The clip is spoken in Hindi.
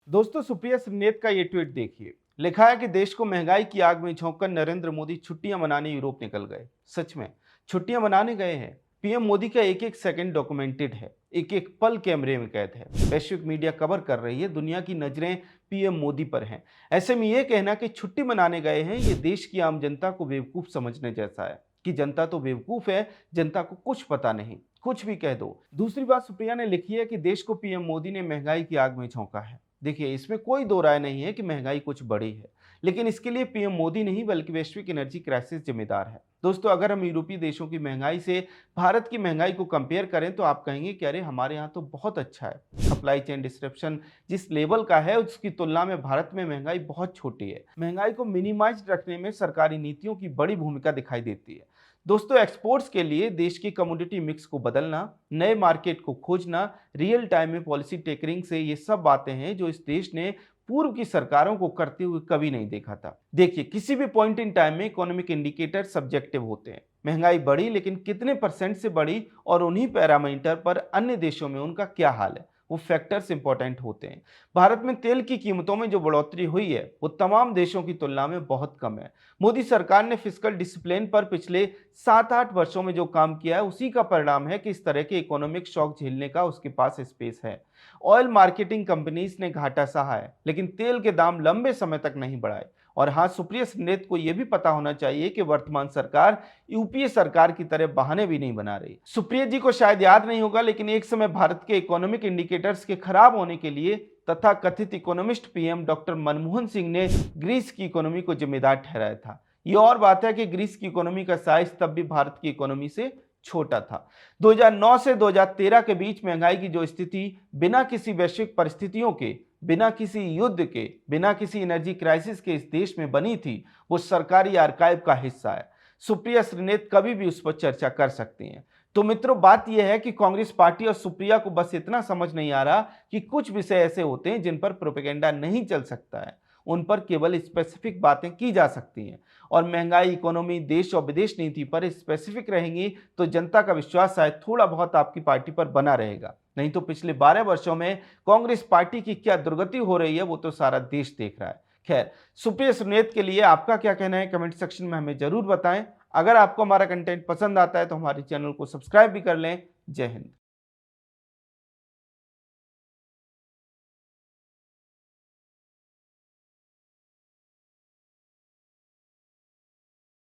दोस्तों, सुप्रिया श्रीनेत का ये ट्वीट देखिए। लिखा है कि देश को महंगाई की आग में झोंककर नरेंद्र मोदी छुट्टियां मनाने यूरोप निकल गए। सच में छुट्टियां मनाने गए हैं। पीएम मोदी का एक एक सेकंड डॉक्यूमेंटेड है, एक एक पल कैमरे में कैद है। वैश्विक मीडिया कवर कर रही है, दुनिया की नजरें पीएम मोदी पर हैं। ऐसे में ये कहना कि छुट्टी मनाने गए हैं, ये देश की आम जनता को बेवकूफ समझने जैसा है कि जनता तो बेवकूफ है, जनता को कुछ पता नहीं, कुछ भी कह दो। दूसरी बात सुप्रिया ने लिखी है कि देश को पीएम मोदी ने महंगाई की आग में झोंका है। देखिए, इसमें कोई दो राय नहीं है कि महंगाई कुछ बड़ी है, लेकिन इसके लिए पीएम मोदी नहीं बल्कि वैश्विक एनर्जी क्राइसिस जिम्मेदार है। दोस्तों, अगर हम यूरोपीय देशों की महंगाई से भारत की महंगाई को कंपेयर करें तो आप कहेंगे कि अरे हमारे यहाँ तो बहुत अच्छा है। सप्लाई चेन डिस्ट्रप्शन जिस लेवल का है उसकी तुलना में भारत में महंगाई बहुत छोटी है। महंगाई को मिनिमाइज रखने में सरकारी नीतियों की बड़ी भूमिका दिखाई देती है। दोस्तों, एक्सपोर्ट्स के लिए देश की कमोडिटी मिक्स को बदलना, नए मार्केट को खोजना, रियल टाइम में पॉलिसी टेकरिंग से, ये सब बातें हैं जो इस देश ने पूर्व की सरकारों को करते हुए कभी नहीं देखा था। देखिए, किसी भी पॉइंट इन टाइम में इकोनॉमिक इंडिकेटर सब्जेक्टिव होते हैं। महंगाई बढ़ी, लेकिन कितने परसेंट से बढ़ी और उन्हीं पैरामीटर पर अन्य देशों में उनका क्या हाल है, वो फैक्टर्स इंपॉर्टेंट होते हैं। भारत में तेल की कीमतों में जो बढ़ोतरी हुई है वो तमाम देशों की तुलना में बहुत कम है। मोदी सरकार ने फिस्कल डिसिप्लिन पर पिछले 7-8 वर्षों में जो काम किया है उसी का परिणाम है कि इस तरह के इकोनॉमिक शॉक झेलने का उसके पास स्पेस है। ऑयल मार्केटिंग कंपनीज ने घाटा सहा है, लेकिन तेल के दाम लंबे समय तक नहीं बढ़ाए। और हाँ, सुप्रिया श्रीनेत को यह भी पता होना चाहिए कि वर्तमान सरकार यूपीए सरकार की तरह बहाने भी नहीं बना रही। सुप्रिया जी को शायद याद नहीं होगा, लेकिन एक समय भारत के इकोनॉमिक इंडिकेटर्स के खराब होने के लिए तथा कथित economist PM doctor Manmohan Singh ने ग्रीस की इकोनॉमी को जिम्मेदार ठहराया था। ये और बात है कि ग्रीस की इकोनॉमी का साइज तब भी भारत की इकोनॉमी से छोटा था। 2009 से 2013 के बीच महंगाई की जो स्थिति बिना किसी वैश्विक परिस्थितियों के, बिना किसी युद्ध के, बिना किसी एनर्जी क्राइसिस के इस देश में बनी थी, वो सरकारी आर्काइव का हिस्सा है। सुप्रिया श्रीनेत कभी भी उस पर चर्चा कर सकती हैं। तो मित्रों, बात यह है कि कांग्रेस पार्टी और सुप्रिया को बस इतना समझ नहीं आ रहा कि कुछ विषय ऐसे होते हैं जिन पर प्रोपेगेंडा नहीं चल सकता है, उन पर केवल स्पेसिफिक बातें की जा सकती हैं। और महंगाई, इकोनॉमी, देश और विदेश नीति पर स्पेसिफिक रहेंगी तो जनता का विश्वास शायद थोड़ा बहुत आपकी पार्टी पर बना रहेगा। नहीं तो पिछले 12 वर्षों में कांग्रेस पार्टी की क्या दुर्गति हो रही है वो तो सारा देश देख रहा है। खैर, सुप्रिया श्रीनेत के लिए आपका क्या कहना है कमेंट सेक्शन में हमें जरूर बताएं। अगर आपको हमारा कंटेंट पसंद आता है तो हमारे चैनल को सब्सक्राइब भी कर लें। जय हिंद।